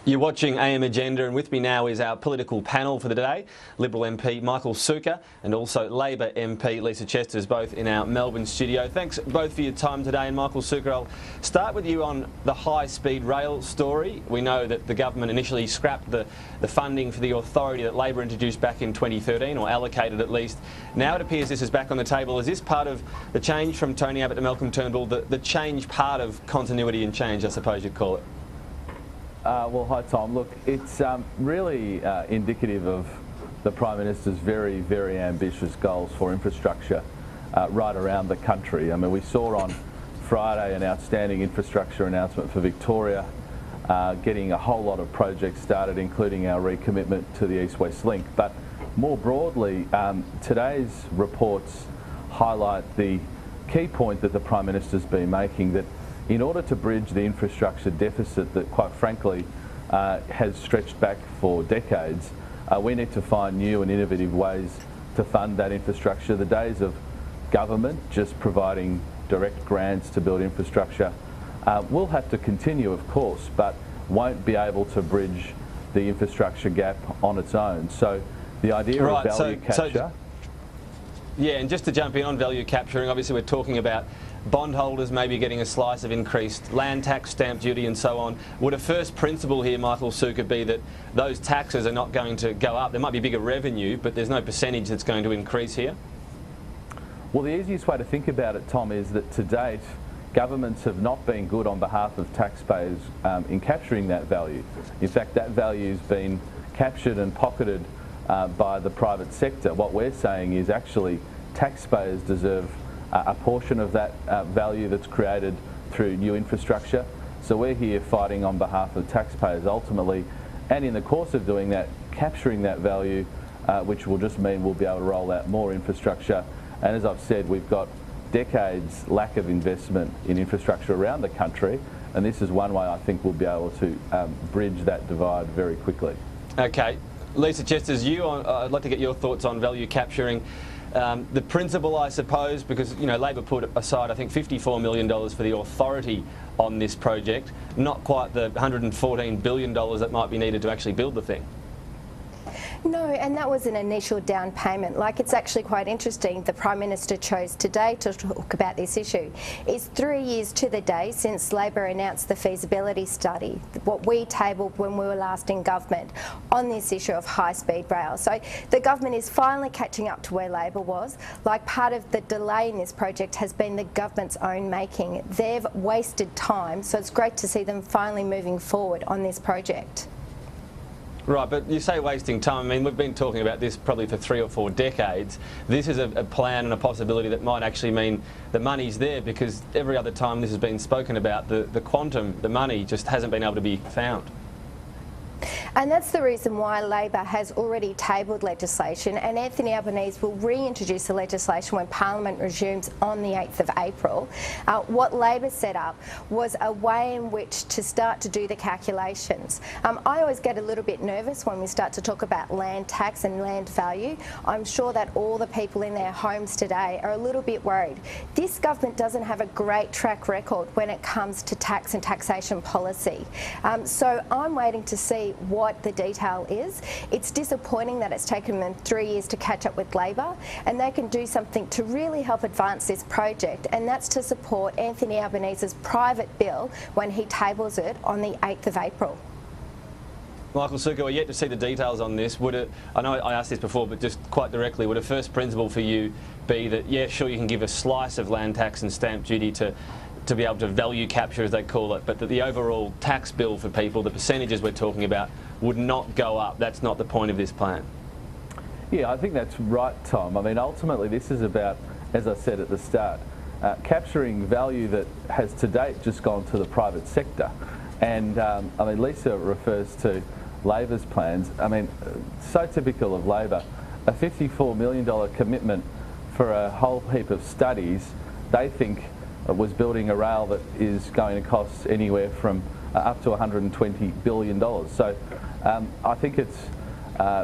You're watching AM Agenda, and with me now is our political panel for the day. Liberal MP Michael Sukkar and also Labor MP Lisa Chesters, both in our Melbourne studio. Thanks both for your time today. And Michael Sukkar, I'll start with you on the high-speed rail story. We know that the government initially scrapped the funding for the authority that Labor introduced back in 2013, or allocated at least. Now it appears this is back on the table. Is this part of the change from Tony Abbott to Malcolm Turnbull, the change part of continuity and change, I suppose you'd call it? Well, hi Tom. Look, it's really indicative of the Prime Minister's very, very ambitious goals for infrastructure right around the country. I mean, we saw on Friday an outstanding infrastructure announcement for Victoria, getting a whole lot of projects started, including our recommitment to the East-West Link. But more broadly, today's reports highlight the key point that the Prime Minister's been making, that in order to bridge the infrastructure deficit that, quite frankly, has stretched back for decades, we need to find new and innovative ways to fund that infrastructure. The days of government just providing direct grants to build infrastructure will have to continue, of course, but won't be able to bridge the infrastructure gap on its own. So the idea of value capture... Yeah, and just to jump in on value capturing, obviously we're talking about bondholders maybe getting a slice of increased land tax, stamp duty and so on. Would a first principle here, Michael Sukkar, be that those taxes are not going to go up? There might be bigger revenue, but there's no percentage that's going to increase here? Well, the easiest way to think about it, Tom, is that to date, governments have not been good on behalf of taxpayers in capturing that value. In fact, that value's been captured and pocketed by the private sector. What we're saying is actually taxpayers deserve a portion of that value that's created through new infrastructure. So we're here fighting on behalf of taxpayers ultimately, and in the course of doing that, capturing that value, which will just mean we'll be able to roll out more infrastructure. And as I've said, we've got decades lack of investment in infrastructure around the country, and this is one way I think we'll be able to bridge that divide very quickly. Okay. Lisa Chesters, I'd like to get your thoughts on value capturing. The principle, I suppose, because Labor put aside, I think, $54 million for the authority on this project, not quite the $114 billion that might be needed to actually build the thing. No, and that was an initial down payment. Like, it's actually quite interesting. The Prime Minister chose today to talk about this issue. It's 3 years to the day since Labor announced the feasibility study, what we tabled when we were last in government, on this issue of high-speed rail. So the government is finally catching up to where Labor was. Like, part of the delay in this project has been the government's own making. They've wasted time, so it's great to see them finally moving forward on this project. Right, but you say wasting time. I mean, we've been talking about this probably for 3 or 4 decades. This is a plan and a possibility that might actually mean the money's there, because every other time this has been spoken about, the quantum, the money, just hasn't been able to be found. And that's the reason why Labor has already tabled legislation, and Anthony Albanese will reintroduce the legislation when Parliament resumes on the 8th of April. What Labor set up was a way in which to start to do the calculations. I always get a little bit nervous when we start to talk about land tax and land value. I'm sure that all the people in their homes today are a little bit worried. This government doesn't have a great track record when it comes to tax and taxation policy. So I'm waiting to see what the detail is. It's disappointing that it's taken them 3 years to catch up with Labor, and they can do something to really help advance this project, and that's to support Anthony Albanese's private bill when he tables it on the 8th of April. Michael Sukkar, we're yet to see the details on this. I know I asked this before, but just quite directly, would a first principle for you be that, yeah, sure, you can give a slice of land tax and stamp duty to be able to value capture, as they call it, but that the overall tax bill for people, the percentages we're talking about, would not go up? That's not the point of this plan. Yeah, I think that's right, Tom. I mean, ultimately this is about, as I said at the start, capturing value that has to date just gone to the private sector. And I mean, Lisa refers to Labor's plans. I mean, so typical of Labor, a $54 million commitment for a whole heap of studies. They think was building a rail that is going to cost anywhere from up to $120 billion. So I think it's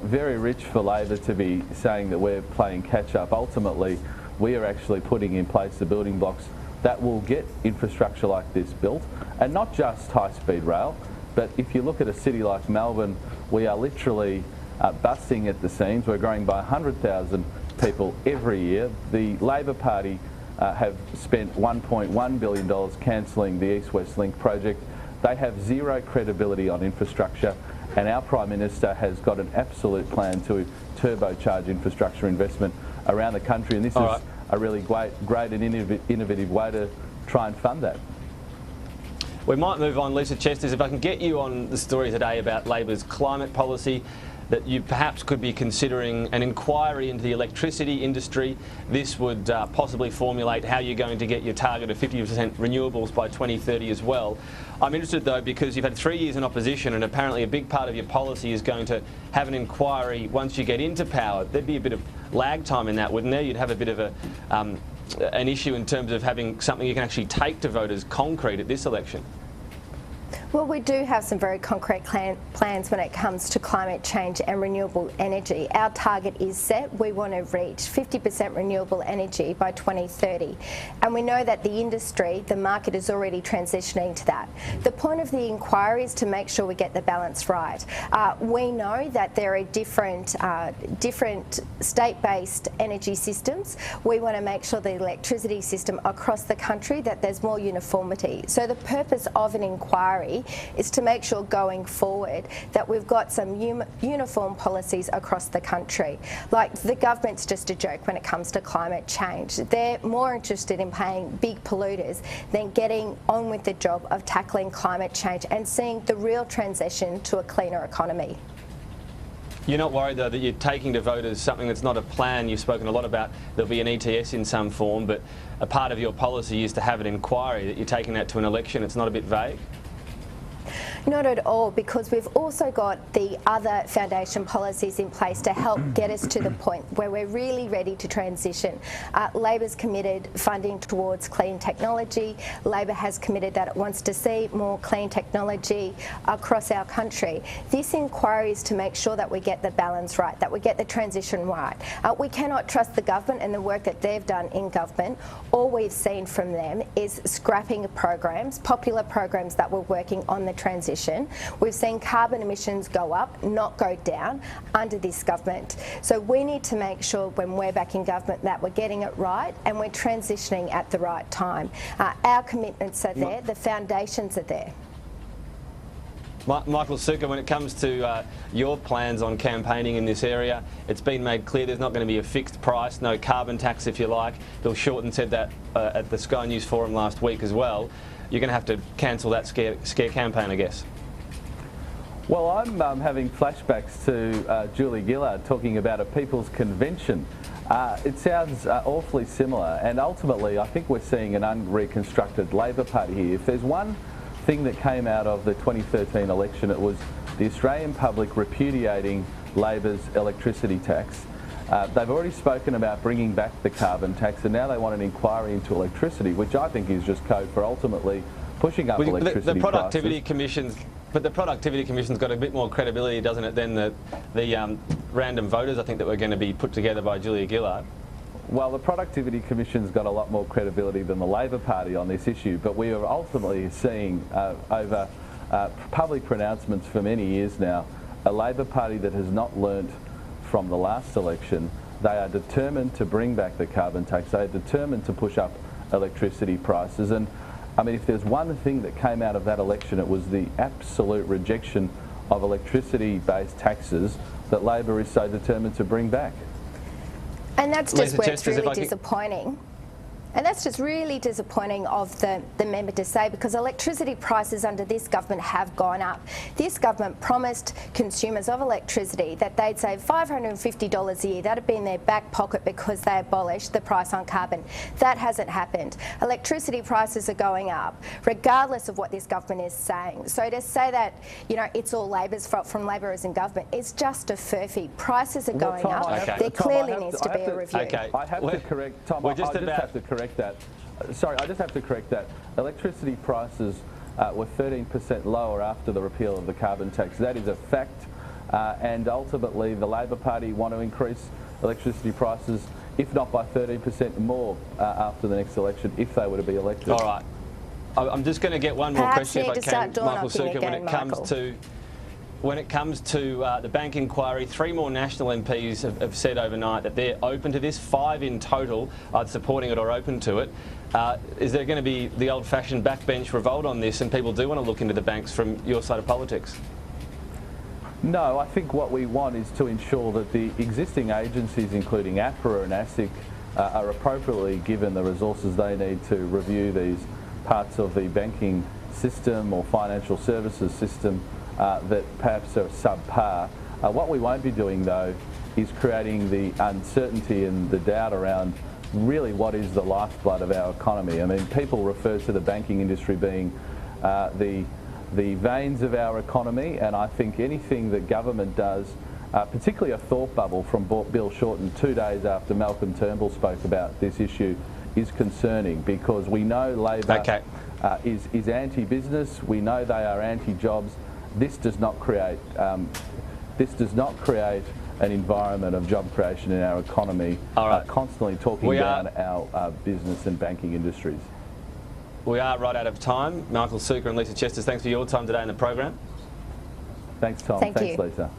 very rich for Labor to be saying that we're playing catch up. Ultimately, we are actually putting in place the building blocks that will get infrastructure like this built, and not just high-speed rail, But if you look at a city like Melbourne, we are literally busting at the seams. We're growing by 100,000 people every year. The Labor Party have spent $1.1 billion cancelling the East-West Link project. They have zero credibility on infrastructure, and our Prime Minister has got an absolute plan to turbocharge infrastructure investment around the country, and this is a really great and innovative way to try and fund that. We might move on, Lisa Chesters, if I can get you on the story today about Labor's climate policy, that you perhaps could be considering an inquiry into the electricity industry. This would possibly formulate how you're going to get your target of 50% renewables by 2030 as well. I'm interested though because you've had 3 years in opposition and apparently a big part of your policy is going to have an inquiry once you get into power. There'd be a bit of lag time in that, wouldn't there? You'd have a bit of an issue in terms of having something you can actually take to voters concrete at this election. Well, we do have some very concrete plans when it comes to climate change and renewable energy. Our target is set. We want to reach 50% renewable energy by 2030. And we know that the industry, the market, is already transitioning to that. The point of the inquiry is to make sure we get the balance right. We know that there are different state-based energy systems. We want to make sure the electricity system across the country, that there's more uniformity. So the purpose of an inquiry is to make sure going forward that we've got some uniform policies across the country. Like, the government's just a joke when it comes to climate change. They're more interested in paying big polluters than getting on with the job of tackling climate change and seeing the real transition to a cleaner economy. You're not worried though that you're taking to voters something that's not a plan? You've spoken a lot about there'll be an ETS in some form, but a part of your policy is to have an inquiry, that you're taking that to an election. It's not a bit vague? Not at all, because we've also got the other foundation policies in place to help get us to the point where we're really ready to transition. Labor's committed funding towards clean technology. Labor has committed that it wants to see more clean technology across our country. This inquiry is to make sure that we get the balance right, that we get the transition right. We cannot trust the government and the work that they've done in government. All we've seen from them is scrapping programs, popular programs that were working on the transition. We've seen carbon emissions go up, not go down, under this government. So we need to make sure when we're back in government that we're getting it right and we're transitioning at the right time. Our commitments are there, the foundations are there. Michael Sukkar, when it comes to your plans on campaigning in this area, it's been made clear there's not going to be a fixed price, no carbon tax if you like. Bill Shorten said that at the Sky News Forum last week as well. You're going to have to cancel that scare campaign, I guess. Well, I'm having flashbacks to Julie Gillard talking about a people's convention. It sounds awfully similar, and ultimately I think we're seeing an unreconstructed Labor Party here. If there's one thing that came out of the 2013 election, it was the Australian public repudiating Labor's electricity tax. They've already spoken about bringing back the carbon tax, and now they want an inquiry into electricity, which I think is just code for ultimately pushing up electricity the productivity prices. Commission's, but the Productivity Commission's got a bit more credibility, doesn't it, than the random voters, I think, that were going to be put together by Julia Gillard. Well, the Productivity Commission's got a lot more credibility than the Labor Party on this issue, but we are ultimately seeing over public pronouncements for many years now, a Labor Party that has not learnt from the last election. They are determined to bring back the carbon tax. They are determined to push up electricity prices. And I mean, if there's one thing that came out of that election, it was the absolute rejection of electricity-based taxes that Labor is so determined to bring back. And that's just where it's really disappointing. And that's just really disappointing of the member to say, because electricity prices under this government have gone up. This government promised consumers of electricity that they'd save $550 a year. That had been in their back pocket because they abolished the price on carbon. That hasn't happened. Electricity prices are going up, regardless of what this government is saying. So to say that, you know, it's all Labor's fault from Labor as in government, it's just a furphy. Prices are going up. Okay. There clearly needs to be a review. Okay. I have to correct, Tom, I just have to correct that. Sorry, I just have to correct that. Electricity prices were 13% lower after the repeal of the carbon tax. That is a fact, and ultimately the Labor Party want to increase electricity prices, if not by 13% more after the next election, if they were to be elected. All right. I'm just going to get one more Perhaps question need if to I can, start door Michael knocking Sukkar, again, when it comes to the bank inquiry. 3 more National MPs have said overnight that they're open to this. 5 in total are supporting it or open to it. Is there going to be the old-fashioned backbench revolt on this, and people do want to look into the banks from your side of politics? No, I think what we want is to ensure that the existing agencies, including APRA and ASIC, are appropriately given the resources they need to review these parts of the banking system or financial services system that perhaps are subpar. What we won't be doing, though, is creating the uncertainty and the doubt around really what is the lifeblood of our economy. I mean, people refer to the banking industry being the veins of our economy, and I think anything that government does, particularly a thought bubble from Bill Shorten 2 days after Malcolm Turnbull spoke about this issue, is concerning, because we know Labor is anti-business. We know they are anti-jobs. This does not create an environment of job creation in our economy. All right. Constantly talking down our business and banking industries. We are right out of time. Michael Sukkar and Lisa Chesters, thanks for your time today in the program. Thanks, Tom. Thanks, Lisa.